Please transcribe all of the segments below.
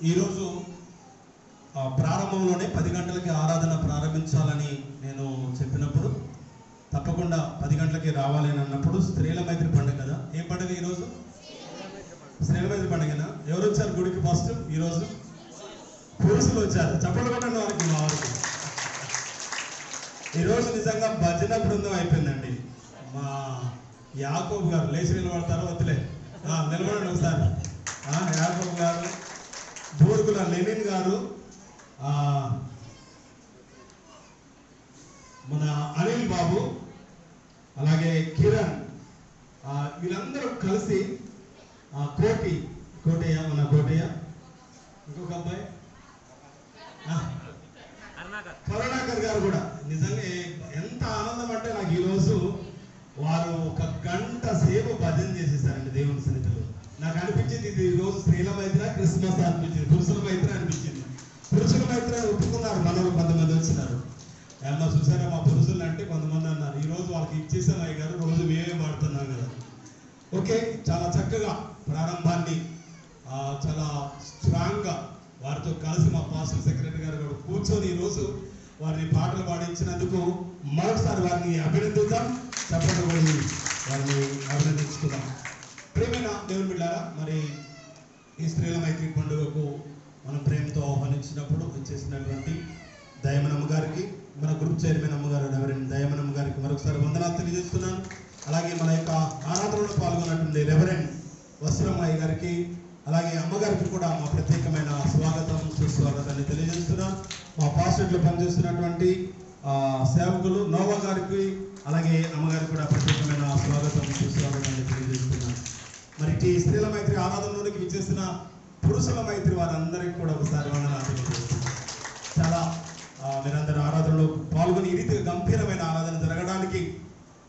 ఈరోజు ప్రారంభంలోనే 10 గంటలకి ఆరాధన ప్రారంభించాలని నేను చెప్పినప్పుడు తప్పకుండా 10 గంటలకి రావాలి అని అన్నప్పుడు స్త్రీల మైత్రి పండుగ కదా. ఏం పండుగ ఈరోజు? స్త్రీల మైత్రి పండుగనా? ఎవరు వచ్చారు గుడికి ఫస్ట్? ఈరోజు పురుషులు వచ్చారు. చప్పట్లు కొట్టండి వారికి, మా వారికి. ఈరోజు నిజంగా భజన బృందం అయిపోయిందండి. మా యాకోబు గారు లేచి నిలబడతారో వద్దులే, నిలబడండి ఒకసారి. యాకోబు గారు, బూర్గుల లెనిన్ గారు, మన అనిల్ బాబు, అలాగే కిరణ్, వీళ్ళందరూ కలిసి కోటయ్య, మన కోటయ్య, ఇంకొక అబ్బాయి కరుణాకర్ గారు కూడా. నిజంగా ఎంత ఆనందం అంటే నాకు ఈరోజు వారు 1 గంట సేపు భజన చేసేసారండి దేవుని సన్నిధిలో. నాకు అనిపించింది ఇది ఈరోజు స్త్రీల మైత్రి, క్రిస్మస్ అనిపించింది, పురుషుల మైత్రి అనిపించింది. పురుషుల మైత్రి ఒప్పుకున్నారు, మనలో కొంతమంది వచ్చినారు. అమ్మ చూసారా మా పురుషులు అంటే కొంతమంది అన్నారు. ఈరోజు వాళ్ళకి ఇచ్చేసాం అయ్య గారు, రోజు మేమే వాడుతున్నాం కదా. ఓకే, చాలా చక్కగా ప్రారంభాన్ని చాలా స్ట్రాంగ్గా వారితో కలిసి మా పాస్టర్ సెక్రటరీ గారు కూడా కూర్చొని ఈరోజు వారిని పాటలు పాడించినందుకు మరొకసారి వారిని అభినందిద్దాం. చప్పట్లు కొట్టి వారిని అభినందించుకుందాం. ప్రేమైన దేవుని బిడ్డారా, మరి ఈ స్త్రీల మైత్రి పండుగకు మనం ప్రేమతో ఆహ్వానించినప్పుడు చేసినటువంటి దయమనమ్మ గారికి, మన గ్రూప్ చైర్మన్ అమ్మగారు రెవరెండ్ దయమనమ్మ గారికి మరొకసారి వందనాలు తెలియజేస్తున్నాను. అలాగే మన యొక్క ఆరాధనలో పాల్గొన్నటువంటి రెవరెండ్ వస్త్రమ్మాయి గారికి, అలాగే అమ్మగారికి కూడా మా ప్రత్యేకమైన స్వాగతం సుస్వాగతాన్ని తెలియజేస్తున్నాను. మా పాస్టర్లో పనిచేస్తున్నటువంటి సేవకులు నోవా గారికి, అలాగే అమ్మగారికి కూడా ప్రత్యేకమైన స్వాగతం సుస్వాగతాన్ని తెలియజేస్తున్నాను. మరి ఈ స్త్రీల మైత్రి ఆరాధనలోనికి విచ్చేసిన పురుషుల మైత్రి వారందరికీ కూడా ఒకసారి వందనాలు తెలియజేస్తున్నాను. చాలా మీరందరూ ఆరాధనలో పాల్గొని ఈ రీతిగా గంభీరమైన ఆరాధన జరగడానికి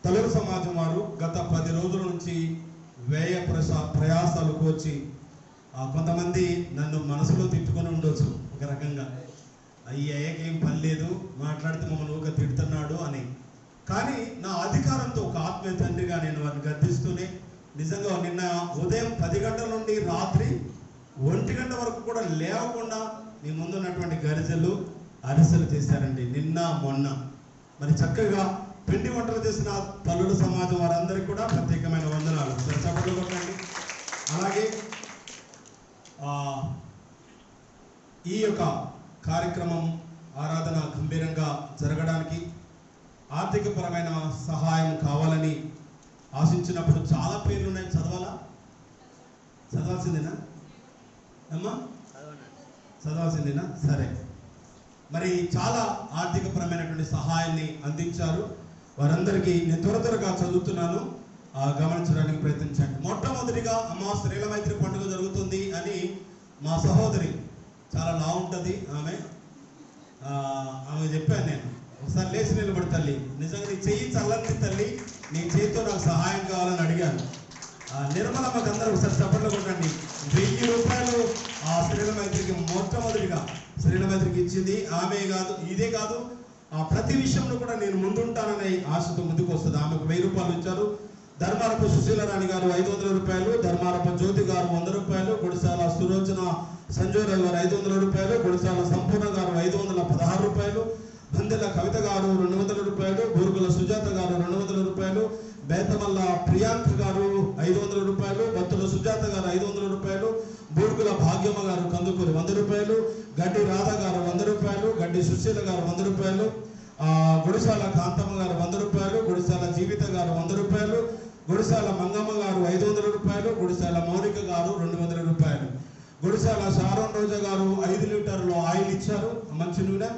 తలుపు సమాజం వారు గత 10 రోజుల నుంచి ప్రయాసాలు కోర్చి, కొంతమంది నన్ను మనసులో తిట్టుకొని ఉండొచ్చు ఒక రకంగా, అయ్యేకేం పని లేదు, మాట్లాడితే మమ్మల్ని ఊక తిడుతున్నాడు అని. కానీ నా అధికారంతో ఒక ఆత్మీయ తండ్రిగా నేను వారిని గద్దిస్తూనే, నిజంగా నిన్న ఉదయం 10 గంటల నుండి రాత్రి 1 గంట వరకు కూడా లేవకుండా మీ ముందున్నటువంటి గరిజలు అరిసెలు చేశారండి నిన్న మొన్న. మరి చక్కగా పిండి వంటలు చేసిన తల్లుల సమాజం వారందరికీ కూడా ప్రత్యేకమైన వందనాలు. చప్పట్లు కొట్టండి. అలాగే ఈ యొక్క కార్యక్రమం ఆరాధన గంభీరంగా జరగడానికి ఆర్థికపరమైన సహాయం కావాలని ఆశించినప్పుడు చాలా పేర్లు ఉన్నాయి. చదవాల్సిందేనా అమ్మా? చదవాల్సిందేనా? సరే. మరి చాలా ఆర్థికపరమైనటువంటి సహాయాన్ని అందించారు. వారందరికీ నేను త్వరగా చదువుతున్నాను, గమనించడానికి ప్రయత్నించండి. మొట్టమొదటిగా అమ్మ స్త్రీల మైత్రి పండుగ జరుగుతుంది అని మా సహోదరి, చాలా లా ఉంటుంది ఆమె చెప్పాను నేను. ఒకసారి లేచి నిలబడి తల్లి, నిజంగా నీ చెయ్యి చల్లని తల్లి, నీ చేతితో నాకు సహాయం కావాలని అడిగాను. నిర్మలమ్మకి అందరూ ఒకసారి చప్పట్లు కొట్టండి. 1000 రూపాయలు ఆ స్త్రీల మైత్రికి మొట్టమొదటిగా స్త్రీల మైత్రికి ఇచ్చింది. ఆమె కాదు, ఇదే కాదు, ప్రతి విషయంలో కూడా నేను ముందుంటాననే ఆశతో ముందుకు వస్తుంది. ఆమెకు 1000 రూపాయలు ఇచ్చారు. ధర్మారపు సుశీలరాణి గారు 500 రూపాయలు, ధర్మారపు జ్యోతి గారు 100 రూపాయలు, గుడిసాల సులోచన సంజయ్ రావు గారు 500 రూపాయలు, గుడిసాల సంపూర్ణ గారు 516 రూపాయలు, బందెల కవిత గారు 200 రూపాయలు, బూర్గుల సుజాత గారు 200 రూపాయలు, బేతమల్ల ప్రియాంక గారు 500 రూపాయలు, బత్తుల సుజాత గారు 500 రూపాయలు, బూర్గుల భాగ్యమ్మ గారు కందుకూరి 100 రూపాయలు, గడ్డి రాధ గారు 100 రూపాయలు, గడ్డి సుశీల గారు 100 రూపాయలు, గుడిసాల కాంతమ్మ గారు 100 రూపాయలు, గుడిసాల జీవిత గారు 100 రూపాయలు, గుడిసాల మంగమ్మ గారు 500 రూపాయలు, గుడిసాల మౌనిక గారు 200 రూపాయలు, గుడిసాల షారోన్ రోజా గారు 5 లీటర్లు ఆయిల్ ఇచ్చారు, మంచి నూనె,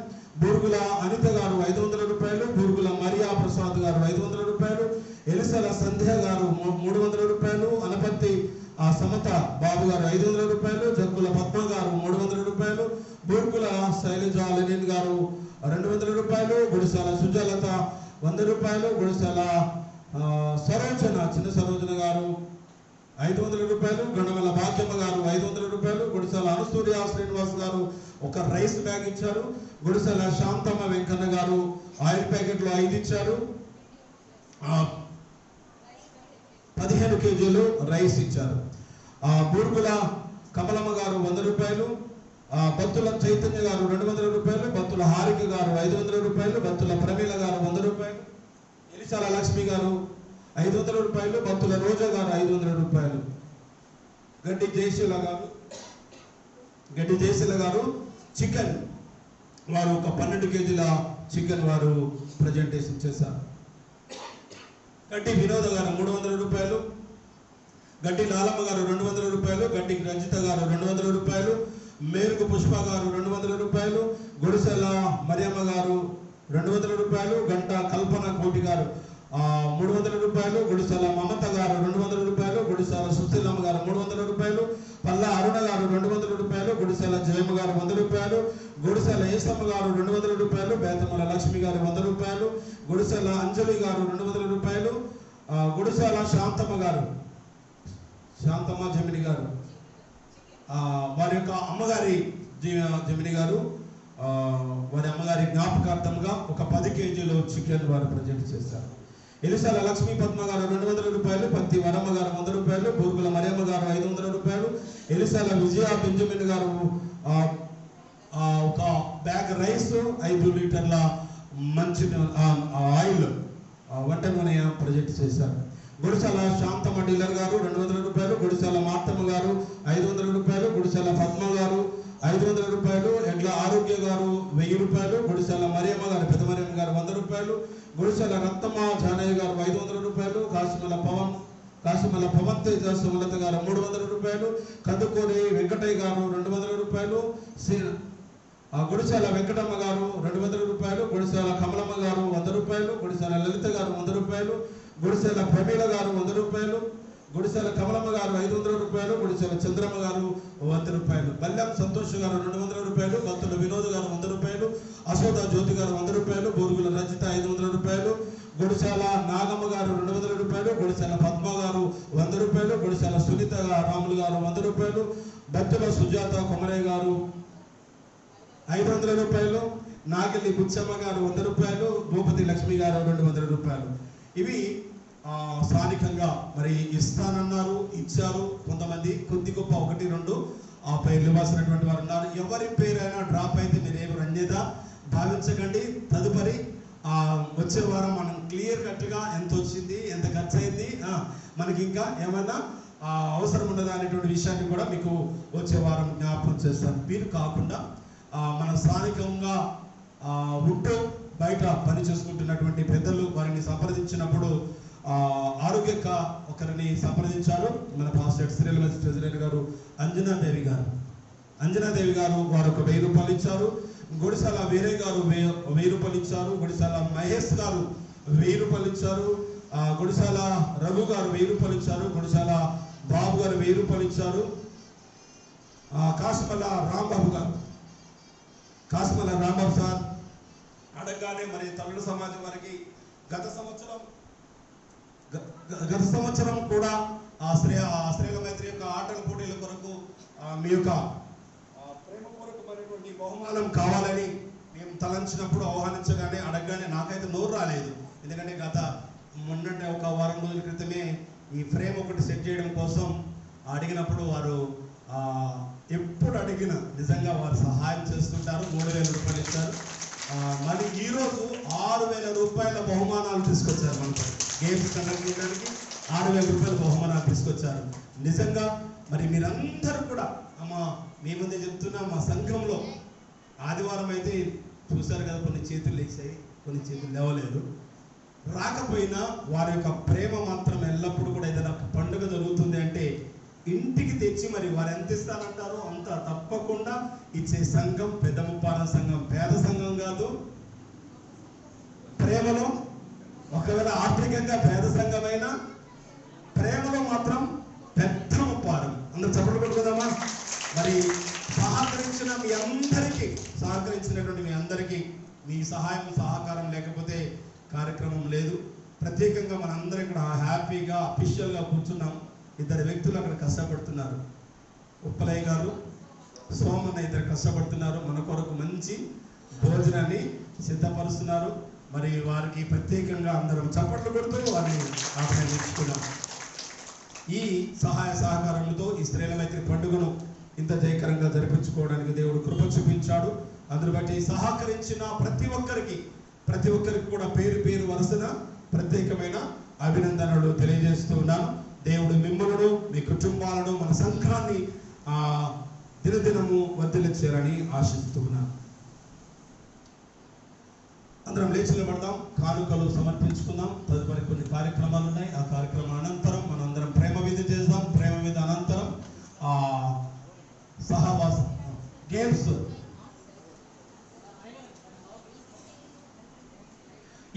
బూర్గుల అనిత గారు 500 రూపాయలు, బూర్గుల మరియా ప్రసాద్ గారు 500 రూపాయలు, ఎలిసల సంధ్య గారు 300 రూపాయలు, అనపత్తి సమత బాబు గారు 500 రూపాయలు, జగ్గుల పద్మ గారు 300 రూపాయలు, బూర్గుల శైలజ లెనిన్ గారు 200 రూపాయలు, గుడిసాల సుజలత 100 రూపాయలు, గుడిసాల సరోజన చిన్న సరోజన గారు 500 రూపాయలు, గణమల భాగ్యమ్మ గారు 500 రూపాయలు, గుడిసాల అనుసూర్య శ్రీనివాస్ గారు ఒక రైస్ బ్యాగ్ ఇచ్చారు, గుడిసాల శాంతమ్మ వెంకన్న గారు ఆయిల్ ప్యాకెట్లు 5 ఇచ్చారు, 15 కేజీలు రైస్ ఇచ్చారు. బూర్గుల కమలమ్మ గారు 100 రూపాయలు, బత్తుల చైతన్య గారు 200 రూపాయలు, బత్తుల హారిక గారు 500 రూపాయలు, బత్తుల ప్రమీల గారు 100 రూపాయలు, ఎలిసాల లక్ష్మి గారు 500 రూపాయలు, బత్తుల రోజా గారు 500 రూపాయలు, గడ్డి జయశీల గారు చికెన్ వారు ఒక 12 కేజీల చికెన్ వారు ప్రజెంటేషన్ చేశారు. గడ్డి వినోద గారు 300 రూపాయలు, గడ్డి నాలమ్మ గారు 200 రూపాయలు, గడ్డి రంజిత గారు 200 రూపాయలు, మేరుకు పుష్ప గారు 200 రూపాయలు, గుడిసెల మరియమ్మ గారు 200 రూపాయలు, గంట కల్పన కోటి గారు 300 రూపాయలు, గుడిసెల మమత గారు 200 రూపాయలు, గుడిసెల సుశీలమ్మ గారు 300 రూపాయలు, పల్ల అరుణ గారు 200 రూపాయలు, గుడిసెల జయమ్మ గారు 100 రూపాయలు, గుడిసెల ఏసమ్మ గారు 200 రూపాయలు, బేతమల లక్ష్మి గారు 100 రూపాయలు, గుడిసెల అంజలి గారు 200 రూపాయలు, గుడిసెల శాంతమ్మ జమిని గారు వారి యొక్క అమ్మగారి జమిని గారు వారి అమ్మగారి జ్ఞాపకార్థంగా ఒక 10 కేజీలు చికెన్ వారు ప్రజెంట్ చేశారు. ఎలిసాల లక్ష్మీ పద్మ గారు 200 రూపాయలు, పత్తి వరమ్మ గారు 100 రూపాయలు, బూర్గుల మరియమ్మ గారు 500 రూపాయలు, ఎలిసాల విజయ బెంజమిన్ గారు ఒక బ్యాగ్ రైస్ 5 లీటర్ల మంచి ఆయిల్ వంట నూనె ప్రొజెక్ట్ చేశారు. గుడిసెల శాంతమ్మ డీలర్ గారు 200 రూపాయలు, గుడిసెల మార్తమ్మ గారు 500 రూపాయలు, గుడిసెల పద్మ గారు 500 రూపాయలు, ఎడ్ల ఆరోగ్య గారు 1000 రూపాయలు, గుడిసెల మరియమ్మ గారు పెద్ద మరియమ్మ గారు 100 రూపాయలు, గుడిసెల రత్నమ్మ జానయ్య గారు 500 రూపాయలు, కాసిమల పవన్ తేజ సుమలత గారు 300 రూపాయలు, కందుకూరి వెంకటయ్య గారు 200 రూపాయలు, గుడిసెల వెంకటమ్మ గారు 200 రూపాయలు, గుడిసెల కమలమ్మ గారు 100 రూపాయలు, గుడిసెల లలిత గారు 100 రూపాయలు, గుడిసెల ప్రమీల గారు 100 రూపాయలు, గుడిసెల కమలమ్మ గారు 500 రూపాయలు, గుడిసెల చంద్రమ్మ గారు 100 రూపాయలు, బల్లం సంతోష్ గారు 200 రూపాయలు, బత్తుల వినోద్ గారు 100 రూపాయలు, అశోద జ్యోతి గారు 100 రూపాయలు, బోరుగుల రజిత 500 రూపాయలు, గుడిసెల నాగమ్మ గారు 200 రూపాయలు, గుడిసెల పద్మ గారు 100 రూపాయలు, గుడిసెల సునీత రాములు గారు 100 రూపాయలు, బత్తుల సుజాత కొమరయ్య గారు 500 రూపాయలు, నాగిలి బుచ్చమ్మ గారు 100 రూపాయలు, భూపతి లక్ష్మి గారు 200 రూపాయలు. ఇవి స్థానికంగా మరి ఇస్తానన్నారు, ఇచ్చారు. కొంతమంది కొద్ది గొప్ప 1-2 ఆ పేర్లు ఇవ్వాల్సినటువంటి వారు ఉన్నారు. ఎవరి పేరైనా డ్రాప్ అయితే మీరు ఏమి రండిదా భావించకండి. తదుపరి వచ్చే వారం మనం క్లియర్ కట్గా ఎంత వచ్చింది, ఎంత ఖర్చు అయింది, మనకి ఇంకా ఏమైనా అవసరం ఉన్నదా అనేటువంటి విషయాన్ని కూడా మీకు వచ్చే వారం జ్ఞాపకం చేస్తాను. మీరు కాకుండా మన స్థానికంగా ఉంటూ బయట పని చేసుకుంటున్నటువంటి పెద్దలు వారిని సంప్రదించినప్పుడు ఆరోగ్యక ఒకరిని సంప్రదించారు. మన పాస్టర్ శ్రీల ట్రెజరర్ గారు అంజనాదేవి గారు వారు ఒక 1000 రూపాయలు ఇచ్చారు. గుడిసెల వీరే గారు 1000 రూపాయలు ఇచ్చారు. గుడిసెల మహేష్ గారు 1000 రూపాయలు ఇచ్చారు. గుడిసెల రఘు గారు 1000 రూపాయలు ఇచ్చారు. గుడిసెల బాబు గారు 1000 రూపాయలు ఇచ్చారు. కాసిమల రాంబాబు సార్ అడగగానే మరి తమిళ సమాజం వారికి గత సంవత్సరం కూడా శ్రీల మైత్రి యొక్క ఆటల పోటీల కొరకు మీ యొక్క ప్రేమ కొరకు మరిటువంటి బహుమానం కావాలని మేము తలంచినప్పుడు ఆహ్వానించగానే అడగగానే నాకైతే నోరు రాలేదు. ఎందుకంటే మొన్నటి ఒక వారం రోజుల క్రితమే ఈ ఫ్రేమ్ ఒకటి సెట్ చేయడం కోసం అడిగినప్పుడు వారు ఎప్పుడు అడిగిన నిజంగా వారు సహాయం చేస్తుంటారు. 3000 రూపాయలు ఇచ్చారు. మరి ఈరోజు 6000 రూపాయల బహుమానాలు తీసుకొచ్చారు. మనకు గేమ్స్ కండక్ట్ చేయడానికి 6000 రూపాయల బహుమానాలు తీసుకొచ్చారు. నిజంగా మరి మీరందరూ కూడా మీ ముందే చెప్తున్నా, మా సంఘంలో ఆదివారం అయితే చూశారు కదా, కొన్ని చేతులు లేచాయి, కొన్ని చేతులు లేవలేదు. రాకపోయినా వారి యొక్క ప్రేమ మాత్రం ఎల్లప్పుడూ కూడా ఏదైనా పండుగ జరుగుతుంది అంటే ఇంటికి తెచ్చి మరి వారు ఎంత ఇస్తానంటారో అంత తప్పకుండా ఇచ్చే సంఘం పెద్ద ముప్పాల సంఘం. పేద సంఘం కాదు, ప్రేమలో ఒకవేళ ఆర్థికంగా పేద సంఘమైనా ప్రేమలో మాత్రం పెద్ద ముప్పారం. అందరూ చప్పట్లు కొట్టుకుందామా? మరి సహకరించినటువంటి మీ అందరికీ మీ సహాయం సహకారం లేకపోతే కార్యక్రమం లేదు. ప్రత్యేకంగా మనందరం ఇక్కడ హ్యాపీగా అఫీషియల్గా కూర్చున్నాం. 2 వ్యక్తులు అక్కడ కష్టపడుతున్నారు. ఉప్పలయ్య గారు, సోమన్న 2 కష్టపడుతున్నారు. మన కొరకు మంచి భోజనాన్ని సిద్ధపరుస్తున్నారు. మరి వారికి ప్రత్యేకంగా అందరం చప్పట్లు కొడుతూ వారిని ఆహ్వానించుకున్నాం. ఈ సహాయ సహకారంతో ఈ స్త్రీల మైత్రి పండుగను ఇంత జయకరంగా జరిపించుకోవడానికి దేవుడు కృప చూపించాడు. అందుని బట్టి సహకరించిన ప్రతి ఒక్కరికి కూడా పేరు పేరు వరుసన ప్రత్యేకమైన అభినందనలు తెలియజేస్తూ ఉన్నాను. దేవుడు మిమ్మల్ని, మీ కుటుంబాలను, మన సంఘాన్ని దినదినము వర్ధిల్లించారని ఆశిస్తూ ఉన్నాను. అందరం లేచి నిలబడదాం, కానుకలు సమర్పించుకుందాం. తదుపరి కొన్ని కార్యక్రమాలు ఉన్నాయి. ఆ కార్యక్రమం అనంతరం మనందరం ప్రేమ విధి చేద్దాం. ప్రేమ విధి అనంతరం సహవాస గేమ్స్.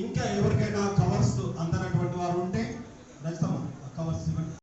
ఇంకా ఎవరికైనా కవర్స్ అందనటువంటి వారు ఉంటే రచితమ్మ